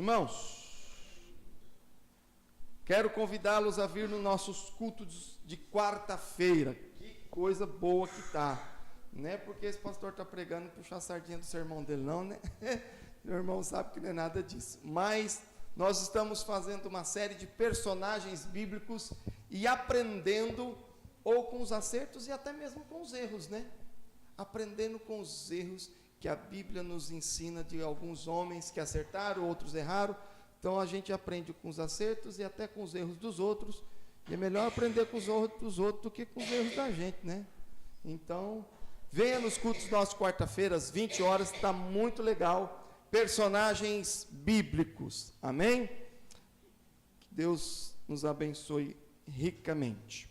Irmãos, quero convidá-los a vir nos nossos cultos de quarta-feira. Que coisa boa que tá. Não é porque esse pastor está pregando puxar a sardinha do sermão dele, não, né? Meu irmão sabe que não é nada disso. Mas nós estamos fazendo uma série de personagens bíblicos e aprendendo ou com os acertos e até mesmo com os erros, né? Aprendendo com os erros que a Bíblia nos ensina de alguns homens que acertaram, outros erraram. Então a gente aprende com os acertos e até com os erros dos outros. E é melhor aprender com os erros dos outros do que com os erros da gente, né? Então, venha nos cultos nossos quarta-feira, às 20 horas, está muito legal. Personagens bíblicos, amém? Que Deus nos abençoe ricamente.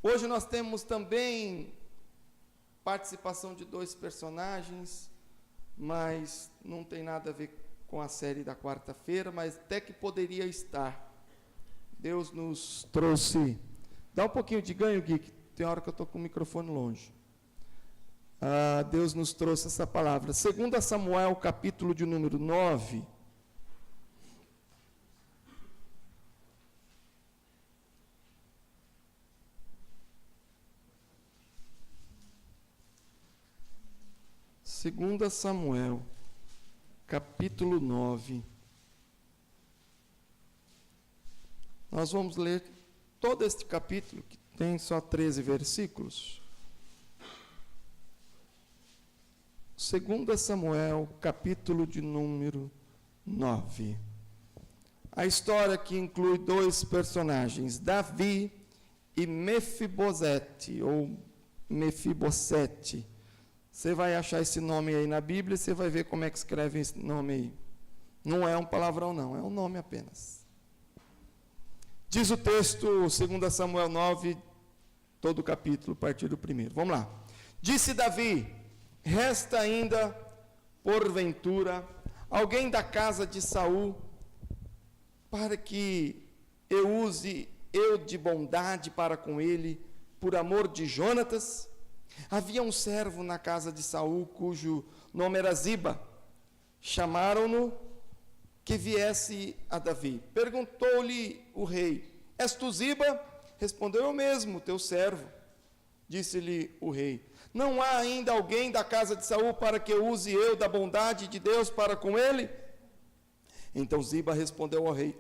Hoje nós temos também participação de 2 personagens, mas não tem nada a ver com a série da quarta-feira, mas até que poderia estar. Deus nos trouxe. Dá um pouquinho de ganho, Gui, que tem hora que eu estou com o microfone longe. Deus nos trouxe essa palavra. 2 Samuel, capítulo de número 9. Segunda Samuel, capítulo 9. Nós vamos ler todo este capítulo, que tem só 13 versículos. 2 Samuel, capítulo de número 9. A história que inclui 2 personagens, Davi e Mefibosete, ou Mefibosete. Você vai achar esse nome aí na Bíblia e você vai ver como é que escreve esse nome aí. Não é um palavrão não, é um nome apenas. Diz o texto, 2 Samuel 9, todo o capítulo, a partir do 1. Vamos lá. Disse Davi: resta ainda, porventura, alguém da casa de Saul, para que eu use de bondade para com ele, por amor de Jonatas? Havia um servo na casa de Saul, cujo nome era Ziba. Chamaram-no que viesse a Davi. Perguntou-lhe o rei: és tu Ziba? Respondeu: eu mesmo, teu servo. Disse-lhe o rei: não há ainda alguém da casa de Saul para que eu use eu da bondade de Deus para com ele? Então Ziba respondeu ao rei: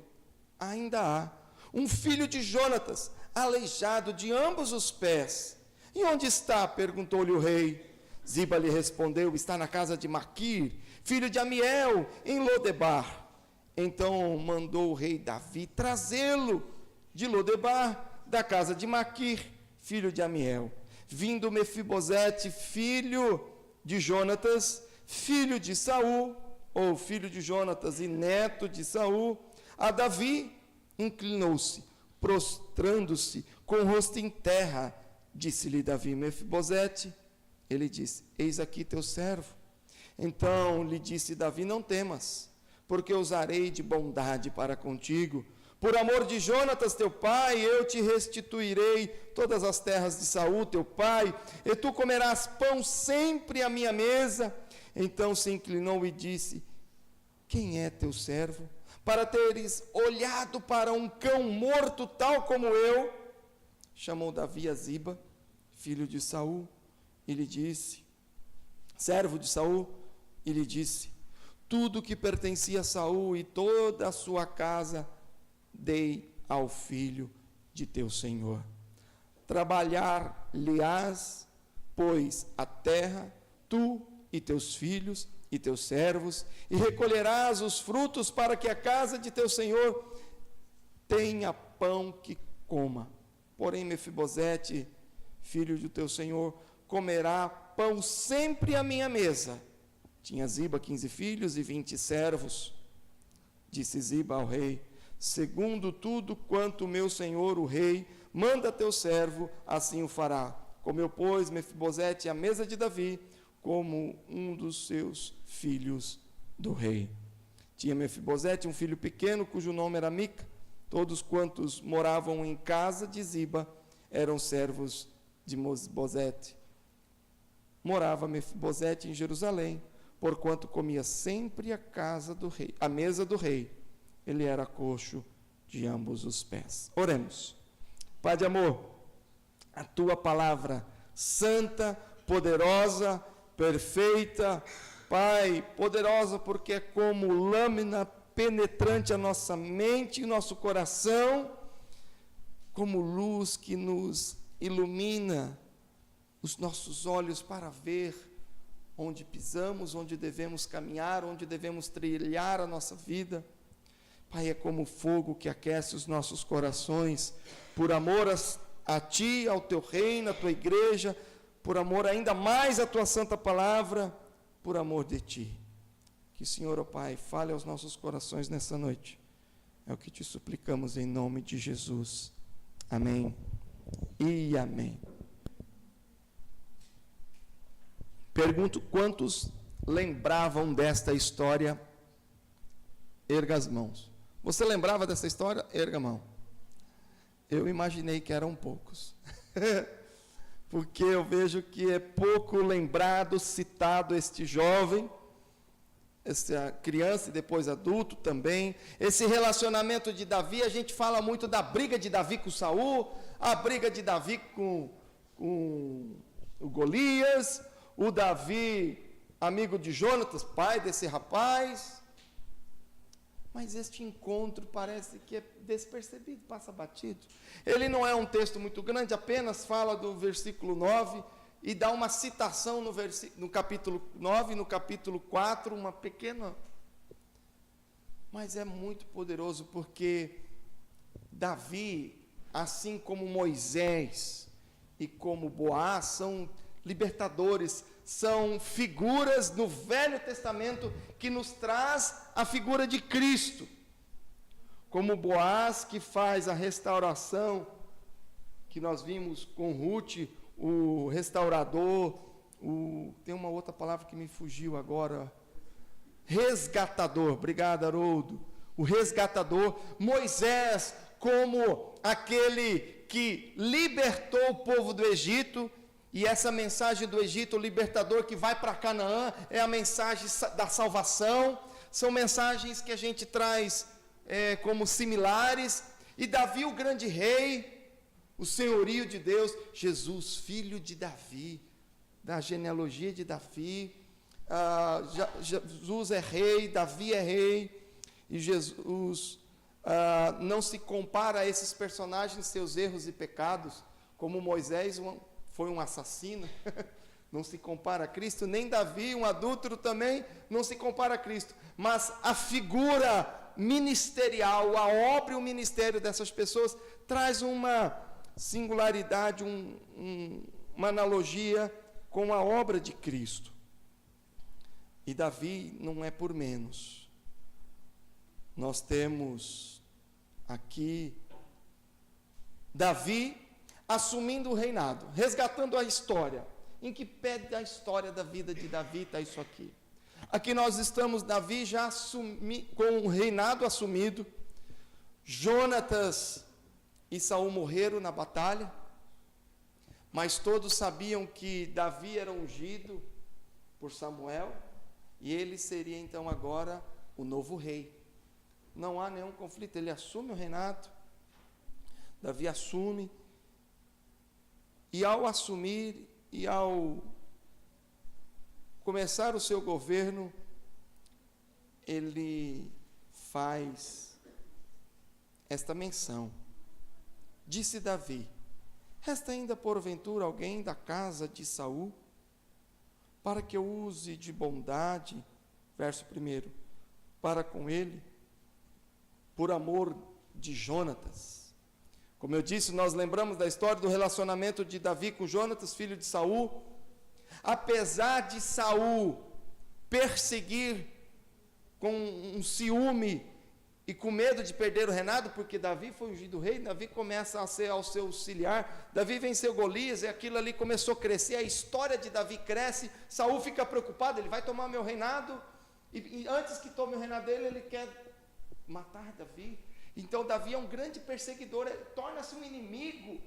ainda há um filho de Jonatas, aleijado de ambos os pés. E onde está? Perguntou-lhe o rei. Ziba lhe respondeu: está na casa de Maquir, filho de Amiel, em Lodebar. Então mandou o rei Davi trazê-lo de Lodebar, da casa de Maquir, filho de Amiel. Vindo Mefibosete, filho de Jonatas, filho de Saul, ou filho de Jonatas e neto de Saul, a Davi, inclinou-se, prostrando-se com o rosto em terra. Disse-lhe Davi: Mefibosete. Ele disse: eis aqui teu servo. Então lhe disse Davi: não temas, porque usarei de bondade para contigo. Por amor de Jonatas teu pai, eu te restituirei todas as terras de Saul teu pai, e tu comerás pão sempre à minha mesa. Então se inclinou e disse: quem é teu servo, para teres olhado para um cão morto tal como eu? Chamou Davi a Ziba, filho de Saul, e lhe disse, servo de Saul, e lhe disse: tudo que pertencia a Saul e toda a sua casa dei ao filho de teu senhor. Trabalhar-lhe-ás, pois, a terra, tu e teus filhos e teus servos, e recolherás os frutos para que a casa de teu senhor tenha pão que coma. Porém, Mefibosete, filho do teu senhor, comerá pão sempre à minha mesa. Tinha Ziba 15 filhos e 20 servos. Disse Ziba ao rei: segundo tudo quanto meu senhor, o rei, manda teu servo, assim o fará. Comeu, pois, Mefibosete à mesa de Davi, como um dos seus filhos do rei. Tinha Mefibosete um filho pequeno, cujo nome era Mica. Todos quantos moravam em casa de Ziba eram servos de Mefibosete. Morava Mefibosete em Jerusalém, porquanto comia sempre a mesa do rei. Ele era coxo de ambos os pés. Oremos. Pai de amor, a tua palavra santa, poderosa, perfeita, Pai, poderosa porque é como lâmina penetrante a nossa mente e nosso coração, como luz que nos ilumina os nossos olhos para ver onde pisamos, onde devemos caminhar, onde devemos trilhar a nossa vida. Pai, é como fogo que aquece os nossos corações, por amor a Ti, ao Teu reino, à Tua igreja, por amor ainda mais à Tua santa palavra, por amor de Ti. Que, Senhor, ó Pai, fale aos nossos corações nessa noite. É o que Te suplicamos em nome de Jesus. Amém e amém. Pergunto quantos lembravam desta história. Erga as mãos. Você lembrava dessa história? Erga a mão. Eu imaginei que eram poucos. Porque eu vejo que é pouco lembrado, citado este jovem, essa criança e depois adulto também. Esse relacionamento de Davi, a gente fala muito da briga de Davi com Saul, a briga de Davi com o Golias, o Davi, amigo de Jonatas, pai desse rapaz. Mas este encontro parece que é despercebido, passa batido. Ele não é um texto muito grande, apenas fala do versículo 9 e dá uma citação no capítulo 9 e no capítulo 4, uma pequena. Mas é muito poderoso porque Davi, assim como Moisés e como Boaz, são libertadores, são figuras no Velho Testamento que nos traz a figura de Cristo, como Boaz que faz a restauração, que nós vimos com Ruth, o restaurador, tem uma outra palavra que me fugiu agora, resgatador, obrigado Haroldo, o resgatador, Moisés como aquele que libertou o povo do Egito. E essa mensagem do Egito, o libertador que vai para Canaã, é a mensagem da salvação. São mensagens que a gente traz como similares. E Davi, o grande rei, o senhorio de Deus, Jesus, filho de Davi, da genealogia de Davi. Jesus é rei, Davi é rei. E Jesus não se compara a esses personagens, seus erros e pecados, como Moisés, foi um assassino, não se compara a Cristo, nem Davi, um adúltero também, não se compara a Cristo, mas a figura ministerial, a obra e o ministério dessas pessoas traz uma singularidade, uma analogia com a obra de Cristo. E Davi não é por menos. Nós temos aqui Davi assumindo o reinado, resgatando a história. Em que pé a história da vida de Davi está isso aqui? Aqui nós estamos, Davi já com o reinado assumido. Jonatas e Saul morreram na batalha, mas todos sabiam que Davi era ungido por Samuel, e ele seria então agora o novo rei. Não há nenhum conflito, ele assume o reinado, Davi assume. E ao assumir e ao começar o seu governo, ele faz esta menção. Disse Davi: resta ainda porventura alguém da casa de Saul, para que eu use de bondade, verso 1, para com ele, por amor de Jonatas. Como eu disse, nós lembramos da história do relacionamento de Davi com Jonatas, filho de Saul. Apesar de Saul perseguir com um ciúme e com medo de perder o reinado, porque Davi foi ungido rei, Davi começa a ser ao seu auxiliar, Davi venceu Golias, e aquilo ali começou a crescer, a história de Davi cresce, Saul fica preocupado, ele vai tomar meu reinado, e antes que tome o reinado dele, ele quer matar Davi. Então Davi é um grande perseguidor, torna-se um inimigo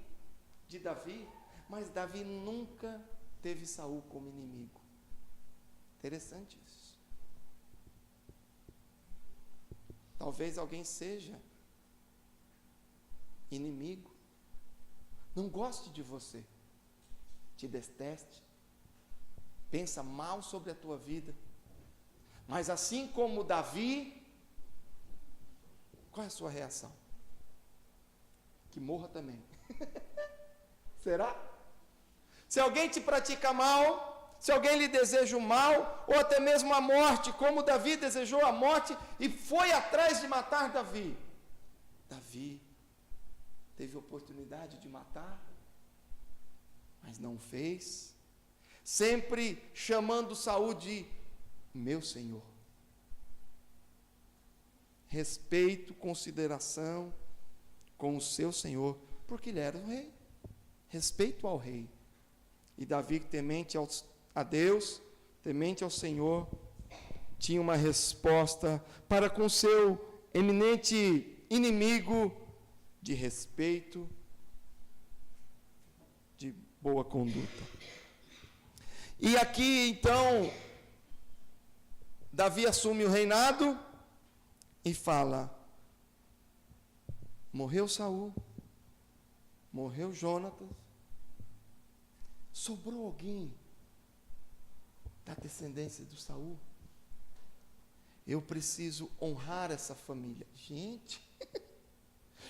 de Davi, mas Davi nunca teve Saul como inimigo. Interessante isso. Talvez alguém seja inimigo, não goste de você, te deteste, pensa mal sobre a tua vida. Mas assim como Davi, qual é a sua reação? Que morra também. Será? Se alguém te pratica mal, se alguém lhe deseja o mal, ou até mesmo a morte, como Davi desejou a morte e foi atrás de matar Davi. Davi teve oportunidade de matar, mas não fez, sempre chamando Saul de meu Senhor. Respeito, consideração com o seu Senhor, porque ele era o rei. Respeito ao rei. E Davi, temente a Deus, temente ao Senhor, tinha uma resposta para com seu eminente inimigo de respeito, de boa conduta. E aqui, então, Davi assume o reinado e fala: morreu Saul, morreu Jonatas, sobrou alguém da descendência do Saul? Eu preciso honrar essa família. Gente,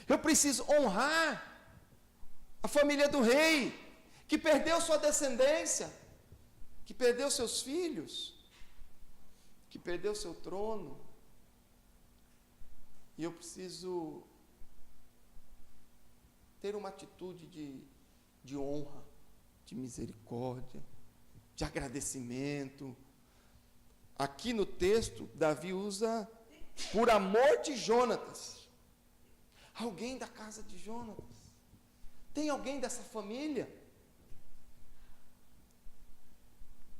eu preciso honrar a família do rei, que perdeu sua descendência, que perdeu seus filhos, que perdeu seu trono. E eu preciso ter uma atitude de honra, de misericórdia, de agradecimento. Aqui no texto, Davi usa por amor de Jonatas. Alguém da casa de Jonatas. Tem alguém dessa família?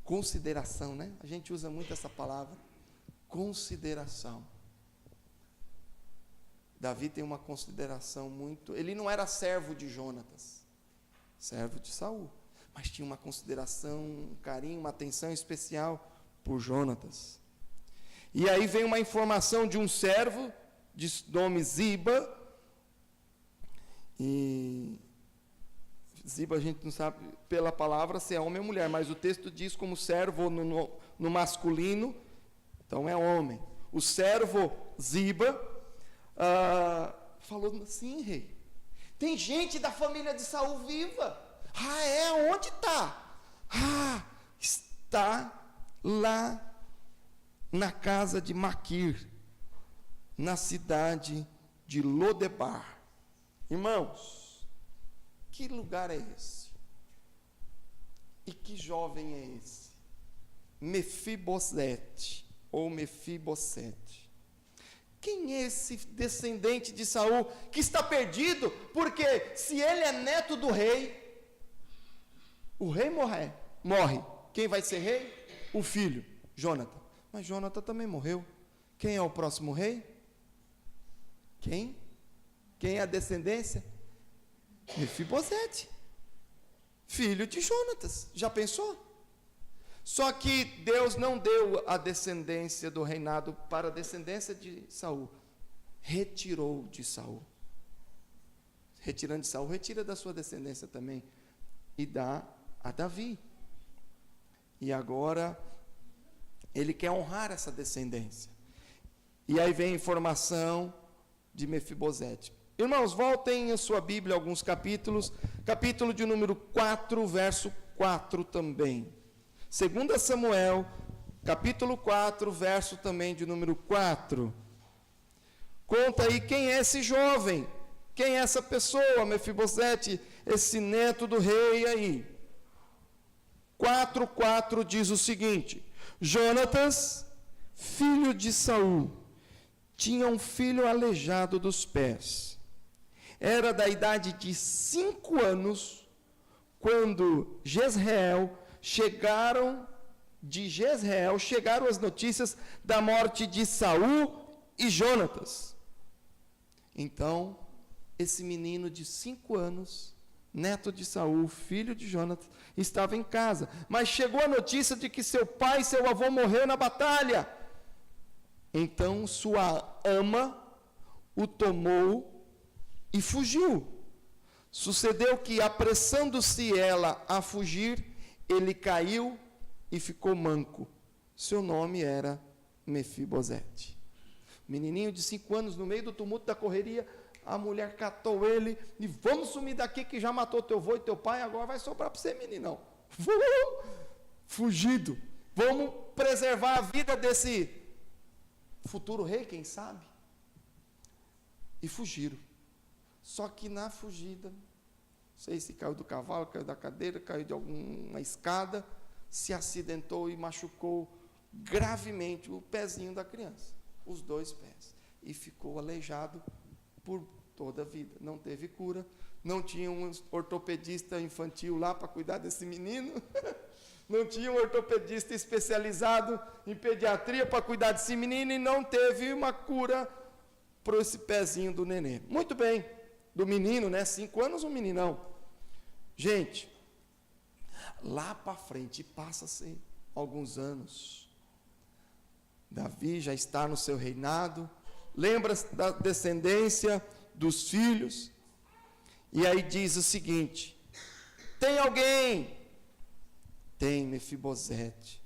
Consideração, né? A gente usa muito essa palavra. Consideração. Davi tem uma consideração muito... Ele não era servo de Jonatas, servo de Saul, mas tinha uma consideração, um carinho, uma atenção especial por Jonatas. E aí vem uma informação de um servo, de nome Ziba, e Ziba a gente não sabe pela palavra se é homem ou mulher, mas o texto diz como servo no masculino, então é homem. O servo Ziba falou assim: rei, tem gente da família de Saul viva. Ah, é? Onde está? Ah, está lá na casa de Maquir, na cidade de Lodebar. Irmãos, que lugar é esse? E que jovem é esse? Mefibosete, ou Mefibosete. Quem é esse descendente de Saul que está perdido? Porque se ele é neto do rei, o rei morre. Quem vai ser rei? O filho, Jonathan. Mas Jonathan também morreu. Quem é o próximo rei? Quem? Quem é a descendência? Mefibosete, filho de Jonatas. Já pensou? Só que Deus não deu a descendência do reinado para a descendência de Saul. Retirou de Saul. Retirando de Saul, retira da sua descendência também. E dá a Davi. E agora, ele quer honrar essa descendência. E aí vem a informação de Mefibosete. Irmãos, voltem a sua Bíblia alguns capítulos. Capítulo de número 4, verso 4 também. 2 Samuel, capítulo 4, verso também de número 4. Conta aí quem é esse jovem, quem é essa pessoa, Mefibosete, esse neto do rei aí. 4:4 diz o seguinte: Jonatas, filho de Saul, tinha um filho aleijado dos pés. Era da idade de 5 anos, quando chegaram as notícias da morte de Saul e Jonatas. Então, esse menino de 5 anos, neto de Saul, filho de Jonatas, estava em casa, mas chegou a notícia de que seu pai e seu avô morreram na batalha. Então sua ama o tomou e fugiu. Sucedeu que, apressando-se ela a fugir, ele caiu e ficou manco. Seu nome era Mefibosete. Menininho de 5 anos, no meio do tumulto da correria, a mulher catou ele e vamos sumir daqui que já matou teu avô e teu pai, agora vai sobrar para você, meninão. Fugido. Vamos preservar a vida desse futuro rei, quem sabe? E fugiram. Só que na fugida, não sei se caiu do cavalo, caiu da cadeira, caiu de alguma escada, se acidentou e machucou gravemente o pezinho da criança, os 2 pés, e ficou aleijado por toda a vida. Não teve cura, não tinha um ortopedista infantil lá para cuidar desse menino, não tinha um ortopedista especializado em pediatria para cuidar desse menino, e não teve uma cura para esse pezinho do neném. Muito bem, do menino, né? 5 anos, um meninão. Gente, lá para frente, passa-se alguns anos. Davi já está no seu reinado, lembra-se da descendência dos filhos, e aí diz o seguinte: tem alguém? Tem Mefibosete.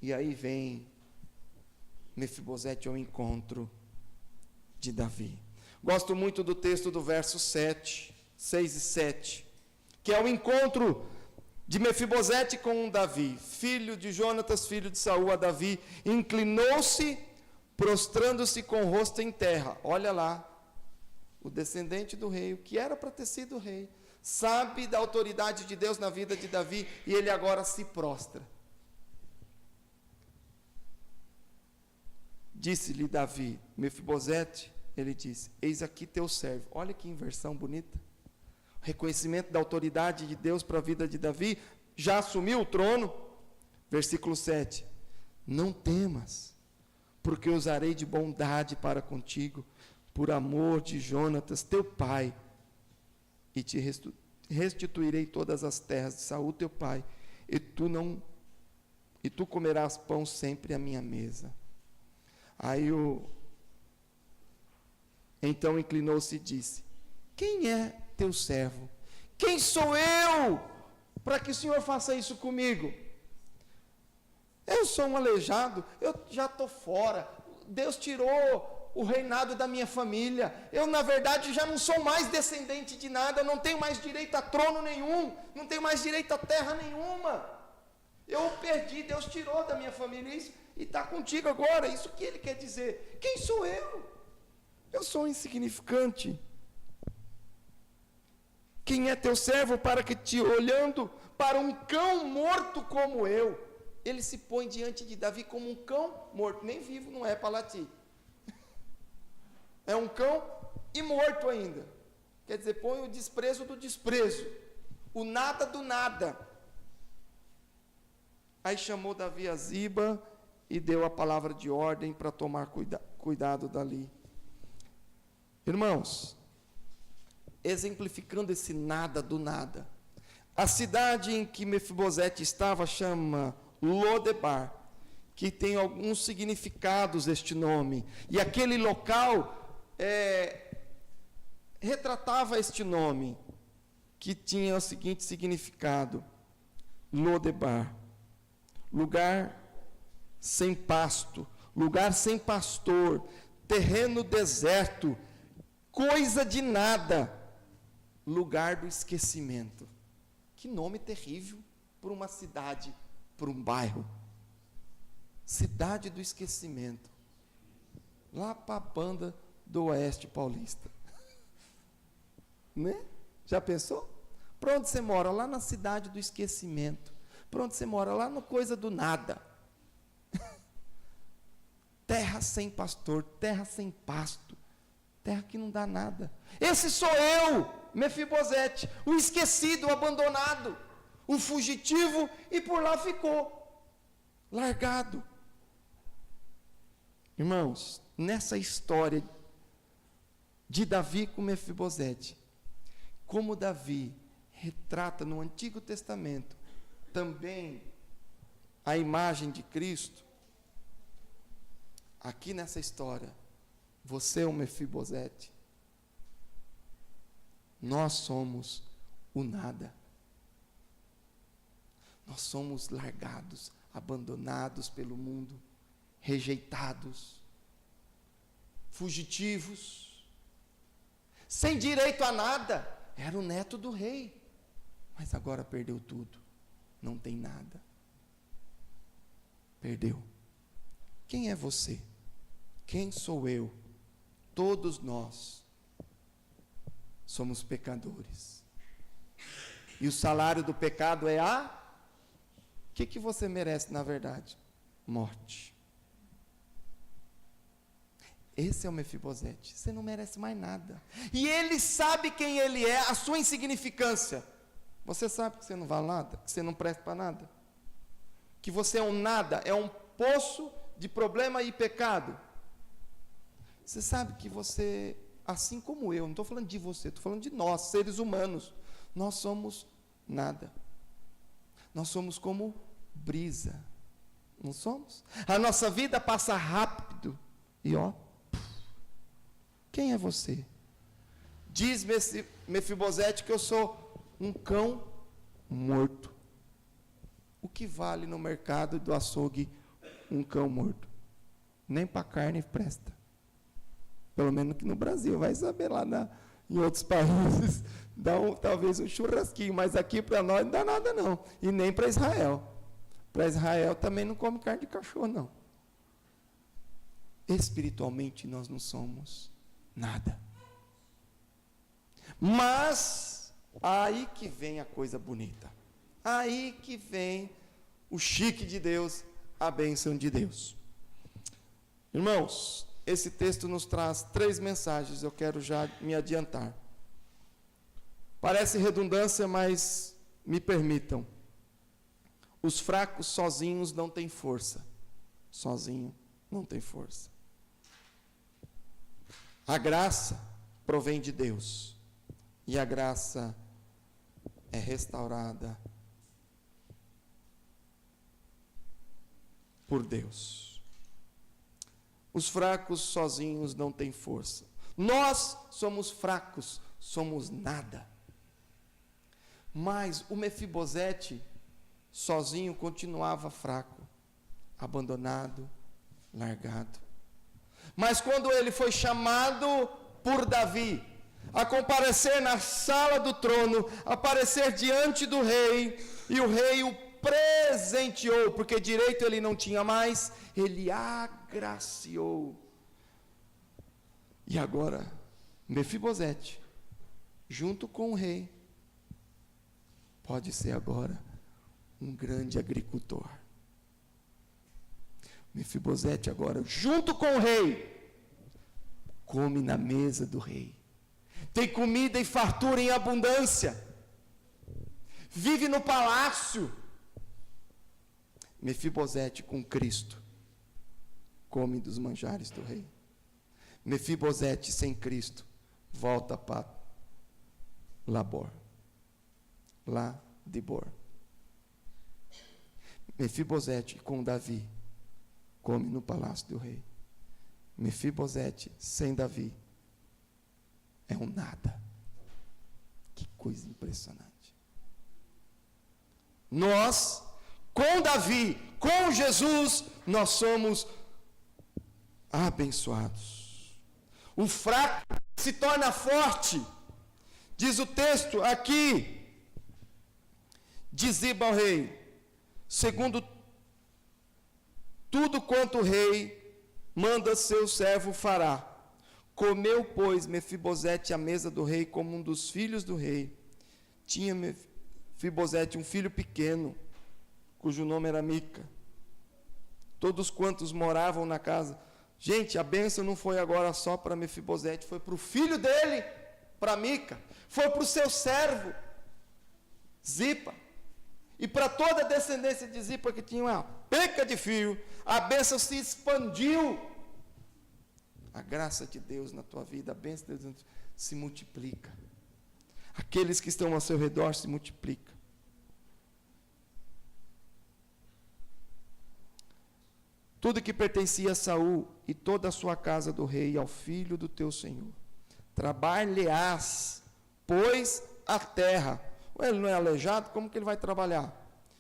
E aí vem Mefibosete ao encontro de Davi. Gosto muito do texto do verso 6 e 7, que é o encontro de Mefibosete com Davi. Filho de Jonatas, filho de Saul, a Davi, inclinou-se, prostrando-se com o rosto em terra. Olha lá, o descendente do rei, o que era para ter sido rei, sabe da autoridade de Deus na vida de Davi, e ele agora se prostra. Disse-lhe Davi, Mefibosete, ele disse, eis aqui teu servo. Olha que inversão bonita. Reconhecimento da autoridade de Deus para a vida de Davi, já assumiu o trono. Versículo 7, não temas, porque usarei de bondade para contigo, por amor de Jonatas, teu pai, e te restituirei todas as terras de Saul, teu pai, e tu comerás pão sempre à minha mesa. Aí então inclinou-se e disse, quem é teu servo? Quem sou eu para que o Senhor faça isso comigo? Eu sou um aleijado, eu já estou fora, Deus tirou o reinado da minha família, eu na verdade já não sou mais descendente de nada, eu não tenho mais direito a trono nenhum, não tenho mais direito a terra nenhuma, eu perdi, Deus tirou da minha família isso, e está contigo agora, isso que ele quer dizer. Quem sou eu? Eu sou insignificante. Quem é teu servo para que te olhando para um cão morto como eu? Ele se põe diante de Davi como um cão morto, nem vivo não é para latir. É um cão e morto ainda. Quer dizer, põe o desprezo do desprezo, o nada do nada. Aí chamou Davi a Ziba e deu a palavra de ordem para tomar cuidado dali. Irmãos, exemplificando esse nada do nada, a cidade em que Mefibosete estava chama Lodebar, que tem alguns significados este nome, e aquele local retratava este nome, que tinha o seguinte significado: Lodebar, lugar sem pasto, lugar sem pastor, terreno deserto, coisa de nada, lugar do esquecimento. Que nome terrível para uma cidade, para um bairro. Cidade do esquecimento. Lá para a banda do Oeste Paulista. Né? Já pensou? Para onde você mora? Lá na cidade do esquecimento. Para onde você mora? Lá no coisa do nada. Terra sem pastor, terra sem pasto, terra que não dá nada. Esse sou eu, Mefibosete, o esquecido, o abandonado, o fugitivo, e por lá ficou, largado. Irmãos, nessa história de Davi com Mefibosete, como Davi retrata no Antigo Testamento também a imagem de Cristo, aqui nessa história, você é o Mefibosete. Nós somos o nada. Nós somos largados, abandonados pelo mundo, rejeitados, fugitivos, sem direito a nada. Era o neto do rei, mas agora perdeu tudo, não tem nada. Perdeu. Quem é você? Quem sou eu? Todos nós somos pecadores. E o salário do pecado é a... O que você merece, na verdade? Morte. Esse é o Mefibosete. Você não merece mais nada. E ele sabe quem ele é, a sua insignificância. Você sabe que você não vale nada, que você não presta para nada, que você é um nada, é um poço de problema e pecado. Você sabe que você, assim como eu, não estou falando de você, estou falando de nós, seres humanos, nós somos nada. Nós somos como brisa, não somos? A nossa vida passa rápido e quem é você? Diz Mefibosete que eu sou um cão morto. O que vale no mercado do açougue um cão morto? Nem para carne presta. Pelo menos aqui no Brasil, vai saber lá em outros países, talvez um churrasquinho, mas aqui para nós não dá nada não, e nem para Israel. Para Israel também não come carne de cachorro não. Espiritualmente nós não somos nada. Mas aí que vem a coisa bonita. Aí que vem o chique de Deus, a bênção de Deus. Irmãos, esse texto nos traz 3 mensagens, eu quero já me adiantar. Parece redundância, mas me permitam. Os fracos sozinhos não têm força. Sozinho não tem força. A graça provém de Deus. E a graça é restaurada por Deus. Os fracos sozinhos não têm força. Nós somos fracos, somos nada. Mas o Mefibosete sozinho continuava fraco, abandonado, largado. Mas quando ele foi chamado por Davi a comparecer na sala do trono, aparecer diante do rei, e o rei o presenteou, porque direito ele não tinha mais, ele agraciou. E agora, Mefibosete, junto com o rei, pode ser agora um grande agricultor. Mefibosete agora, junto com o rei, come na mesa do rei. Tem comida e fartura em abundância. Vive no palácio. Mefibosete com Cristo come dos manjares do rei. Mefibosete sem Cristo volta para lá de Bor. Mefibosete com Davi come no palácio do rei. Mefibosete sem Davi é um nada. Que coisa impressionante. Nós, com Davi, com Jesus, nós somos abençoados. O fraco se torna forte. Diz o texto aqui, diz Ziba ao rei, segundo tudo quanto o rei manda seu servo fará. Comeu, pois, Mefibosete à mesa do rei como um dos filhos do rei. Tinha Mefibosete um filho pequeno, cujo nome era Mica. Todos quantos moravam na casa. Gente, a bênção não foi agora só para Mefibosete, foi para o filho dele, para Mica. Foi para o seu servo, Zipa. E para toda a descendência de Zipa, que tinha uma penca de filho, a bênção se expandiu. A graça de Deus na tua vida, a bênção de Deus se multiplica. Aqueles que estão ao seu redor se multiplicam. tudo que pertencia a Saul e toda a sua casa do rei ao filho do teu senhor. Trabalhas, pois, a terra. Ele não é aleijado, como que ele vai trabalhar?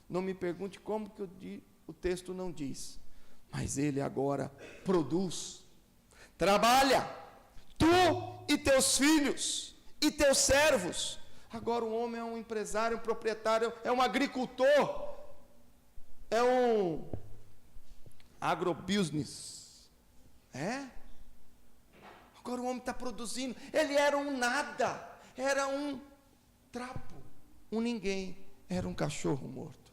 Não me pergunte como que o texto não diz. Mas ele agora produz. Trabalha, tu e teus filhos e teus servos. Agora o homem é um empresário, um proprietário, é um agricultor, é um agrobusiness. Agora o homem está produzindo. Ele era um nada, era um trapo, um ninguém, era um cachorro morto.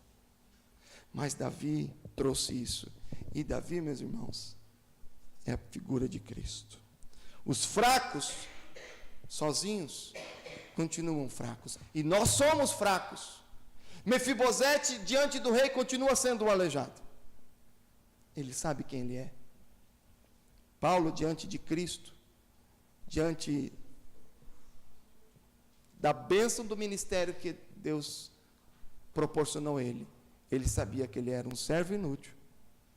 Mas Davi trouxe isso. E Davi, meus irmãos, é a figura de Cristo. Os fracos, sozinhos, continuam fracos. E nós somos fracos. Mefibosete, diante do rei, continua sendo um aleijado. Ele sabe quem ele é. Paulo, diante de Cristo, diante da bênção do ministério que Deus proporcionou a ele, ele sabia que ele era um servo inútil,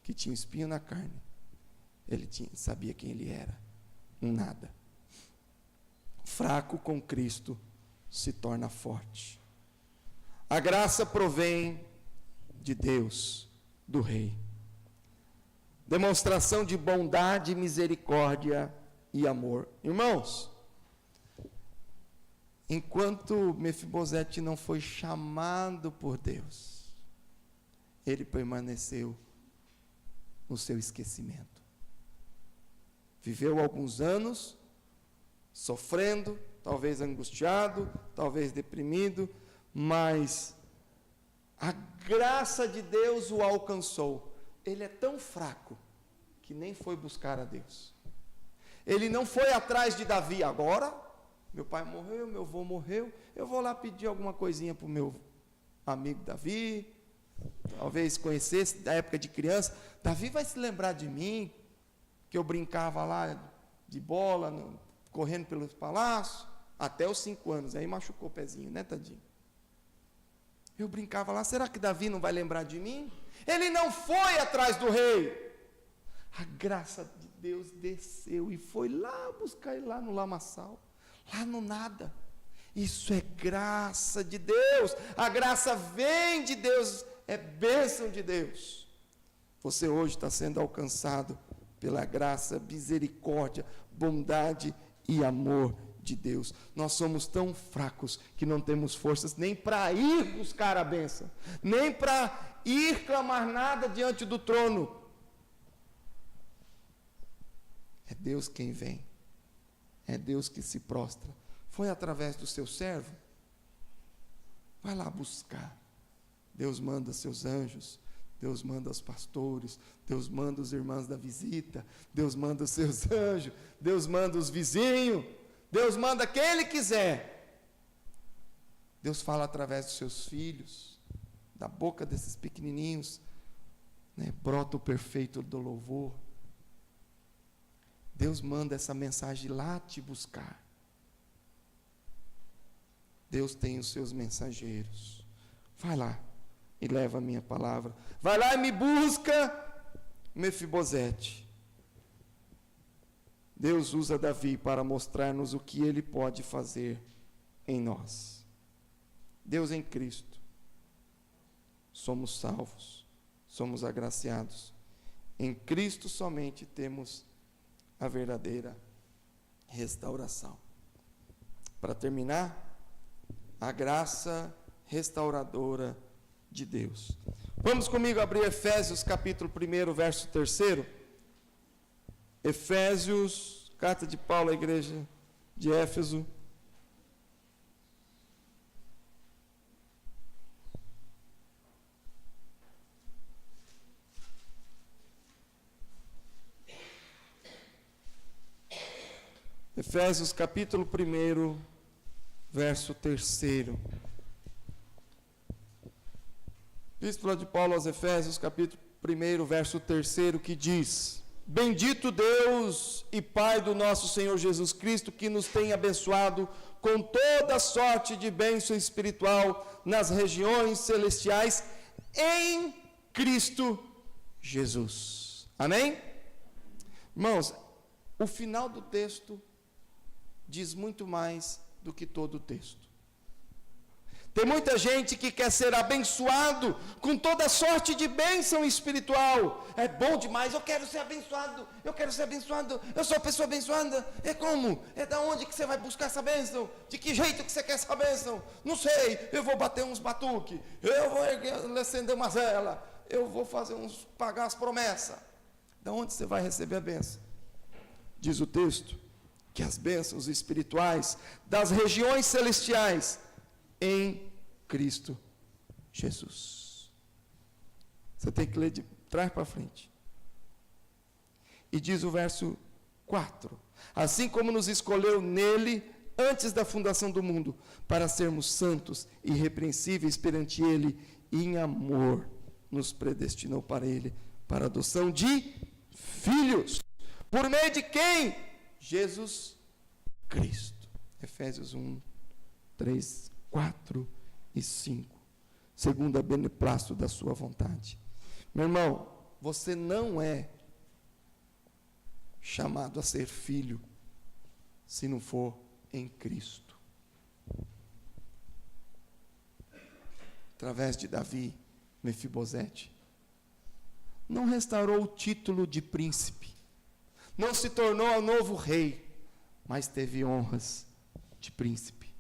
que tinha um espinho na carne. Ele sabia quem ele era. Um nada. Fraco com Cristo se torna forte. A graça provém de Deus, do Rei. Demonstração de bondade, misericórdia e amor. Irmãos, enquanto Mefibosete não foi chamado por Deus, ele permaneceu no seu esquecimento. Viveu alguns anos sofrendo, talvez angustiado, talvez deprimido, mas a graça de Deus o alcançou. Ele é tão fraco que nem foi buscar a Deus. Ele não foi atrás de Davi. Agora, meu pai morreu, meu avô morreu, eu vou lá pedir alguma coisinha para o meu amigo Davi, talvez conhecesse da época de criança. Davi vai se lembrar de mim, que eu brincava lá de bola, correndo pelos palácios, até os 5 anos, aí machucou o pezinho, né, tadinho? Eu brincava lá, será que Davi não vai lembrar de mim? Ele não foi atrás do rei. A graça de Deus desceu e foi lá buscar ele lá no lamaçal, lá no nada. Isso é graça de Deus. A graça vem de Deus, é bênção de Deus. Você hoje está sendo alcançado pela graça, misericórdia, bondade e amor de Deus. Nós somos tão fracos que não temos forças nem para ir buscar a bênção, nem para ir clamar nada diante do trono. É Deus quem vem, é Deus que se prostra. Foi através do seu servo? Vai lá buscar. Deus manda seus anjos, Deus manda os pastores, Deus manda os irmãos da visita, Deus manda os seus anjos, Deus manda os vizinhos, Deus manda quem Ele quiser. Deus fala através dos seus filhos, da boca desses pequenininhos, né, brota o perfeito do louvor. Deus manda essa mensagem lá te buscar. Deus tem os seus mensageiros. Vai lá e leva a minha palavra. Vai lá e me busca, Mefibosete. Deus usa Davi para mostrar-nos o que Ele pode fazer em nós. Deus em Cristo. Somos salvos, somos agraciados. Em Cristo somente temos a verdadeira restauração. Para terminar, a graça restauradora de Deus. Vamos comigo abrir Efésios capítulo 1, verso 3. Efésios, carta de Paulo à igreja de Éfeso. Efésios capítulo 1, verso 3. Epístola de Paulo aos Efésios, capítulo 1, verso 3, que diz: Bendito Deus e Pai do nosso Senhor Jesus Cristo, que nos tem abençoado com toda sorte de bênção espiritual nas regiões celestiais em Cristo Jesus. Amém? Irmãos, o final do texto diz muito mais do que todo o texto. Tem muita gente que quer ser abençoado com toda sorte de bênção espiritual. É bom demais, eu quero ser abençoado, eu sou uma pessoa abençoada. É como? É da onde que você vai buscar essa bênção? De que jeito que você quer essa bênção? Não sei, eu vou bater uns batuques, eu vou acender uma vela, eu vou pagar as promessas. Da onde você vai receber a bênção? Diz o texto que as bênçãos espirituais das regiões celestiais em Cristo Jesus. Você tem que ler de trás para frente. E diz o verso 4: assim como nos escolheu nele antes da fundação do mundo, para sermos santos e irrepreensíveis perante ele, e em amor nos predestinou para ele, para a adoção de filhos. Por meio de quem? Jesus Cristo. Efésios 1, 3, 4 e 5. Segundo a beneplácito da sua vontade. Meu irmão, você não é chamado a ser filho se não for em Cristo. Através de Davi, Mefibosete não restaurou o título de príncipe, não se tornou o novo rei, mas teve honras de príncipe.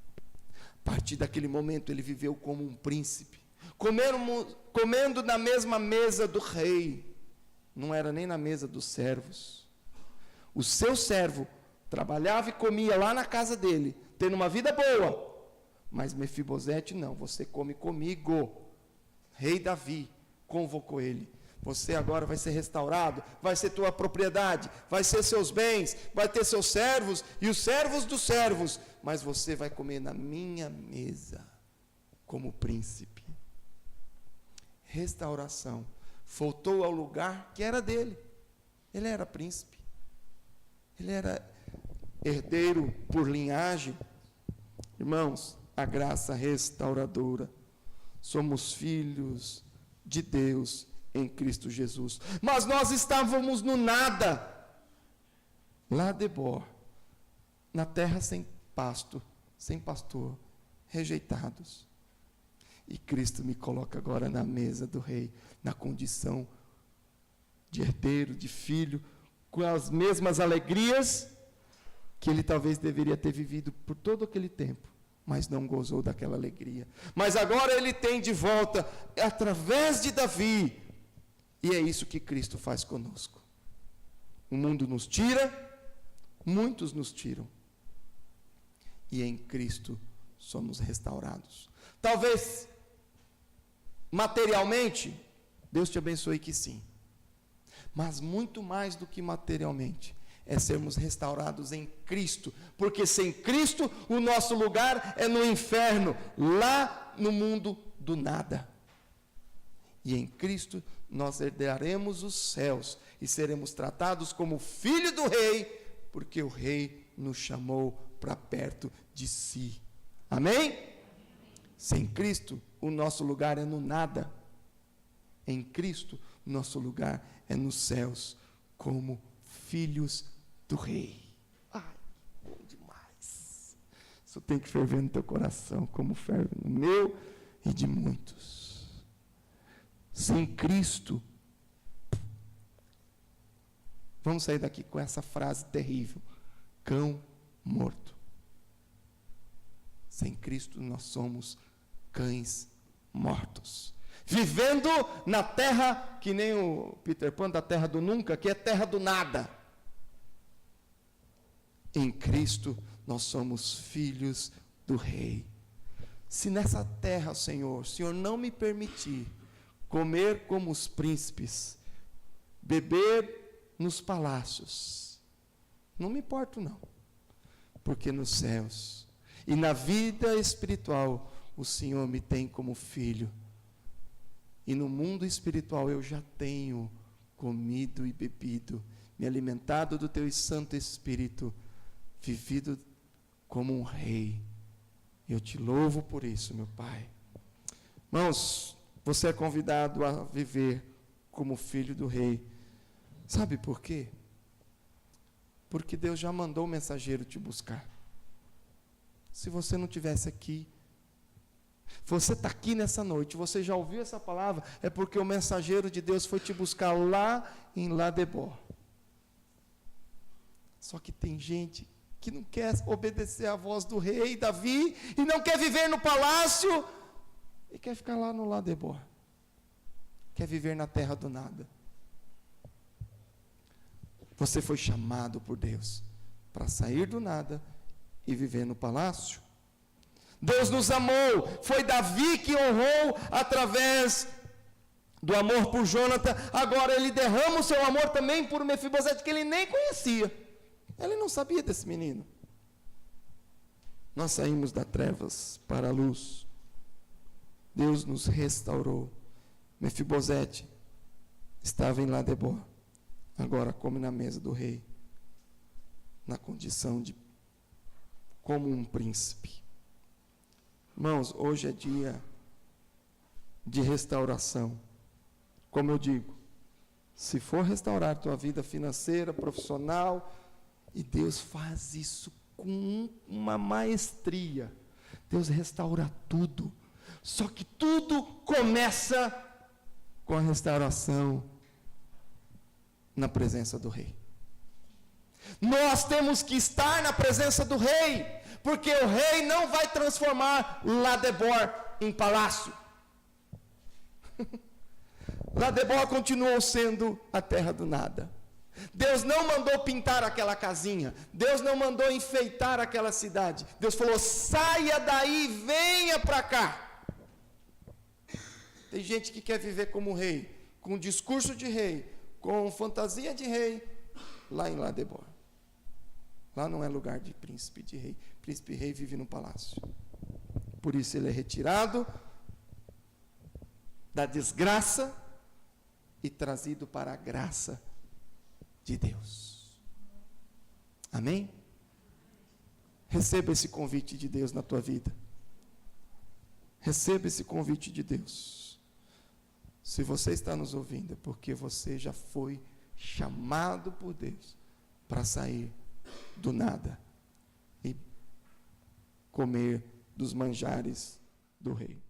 A partir daquele momento ele viveu como um príncipe, comendo na mesma mesa do rei, não era nem na mesa dos servos. O seu servo trabalhava e comia lá na casa dele, tendo uma vida boa, mas Mefibosete não, você come comigo. Rei Davi convocou ele. Você agora vai ser restaurado, vai ser tua propriedade, vai ser seus bens, vai ter seus servos e os servos dos servos, mas você vai comer na minha mesa como príncipe. Restauração. Voltou ao lugar que era dele. Ele era príncipe. Ele era herdeiro por linhagem. Irmãos, a graça restauradora. Somos filhos de Deus em Cristo Jesus. Mas nós estávamos no nada, lá debor, na terra sem pasto, sem pastor, rejeitados. E Cristo me coloca agora na mesa do rei, na condição de herdeiro, de filho, com as mesmas alegrias que ele talvez deveria ter vivido por todo aquele tempo, mas não gozou daquela alegria. Mas agora ele tem de volta, através de Davi. E é isso que Cristo faz conosco. O mundo nos tira, muitos nos tiram. E em Cristo somos restaurados. Talvez, materialmente, Deus te abençoe que sim. Mas muito mais do que materialmente, é sermos restaurados em Cristo. Porque sem Cristo, o nosso lugar é no inferno, lá no mundo do nada. E em Cristo nós herdaremos os céus e seremos tratados como filho do rei, porque o rei nos chamou para perto de si. Amém? Sem Cristo, o nosso lugar é no nada. Em Cristo, o nosso lugar é nos céus, como filhos do rei. Ai, bom demais. Isso tem que ferver no teu coração, como ferve no meu e de muitos. Sem Cristo, vamos sair daqui com essa frase terrível: cão morto. Sem Cristo nós somos cães mortos, vivendo na terra, que nem o Peter Pan da terra do nunca, que é terra do nada. Em Cristo nós somos filhos do rei. Se nessa terra, Senhor, o Senhor não me permitir comer como os príncipes, beber nos palácios, não me importo não, porque nos céus e na vida espiritual o Senhor me tem como filho, e no mundo espiritual eu já tenho comido e bebido, me alimentado do teu Santo Espírito, vivido como um rei. Eu te louvo por isso, meu Pai. Irmãos, você é convidado a viver como filho do rei, Sabe por quê? Porque Deus já mandou o mensageiro te buscar. Se você não estivesse aqui, você está aqui nessa noite, você já ouviu essa palavra, é porque o mensageiro de Deus foi te buscar lá em Ladebor. Só que tem gente que não quer obedecer à voz do rei Davi, e não quer viver no palácio, e quer ficar lá no Ladebor. Quer viver na terra do nada. Você foi chamado por Deus para sair do nada e viver no palácio. Deus nos amou, foi Davi que honrou através do amor por Jonathan. Agora ele derrama o seu amor também por Mefibosete, que ele nem conhecia. Ele não sabia desse menino. Nós saímos das trevas para a luz. Deus nos restaurou. Mefibosete estava em Ladebor, agora come na mesa do rei, na condição de como um príncipe. Irmãos, hoje é dia de restauração. Como eu digo, se for restaurar tua vida financeira, profissional, e Deus faz isso com uma maestria. Deus restaura tudo. Só que tudo começa com a restauração na presença do rei. Nós temos que estar na presença do rei, porque o rei não vai transformar Ladebor em palácio. Ladebor continuou sendo a terra do nada. Deus não mandou pintar aquela casinha, Deus não mandou enfeitar aquela cidade. Deus falou: saia daí, venha para cá. Tem gente que quer viver como rei, com discurso de rei, com fantasia de rei, lá em Ladebor. Lá não é lugar de príncipe, de rei. Príncipe e rei vive no palácio. Por isso ele é retirado da desgraça e trazido para a graça de Deus. Amém? Receba esse convite de Deus na tua vida. Receba esse convite de Deus. Se você está nos ouvindo, é porque você já foi chamado por Deus para sair do nada e comer dos manjares do rei.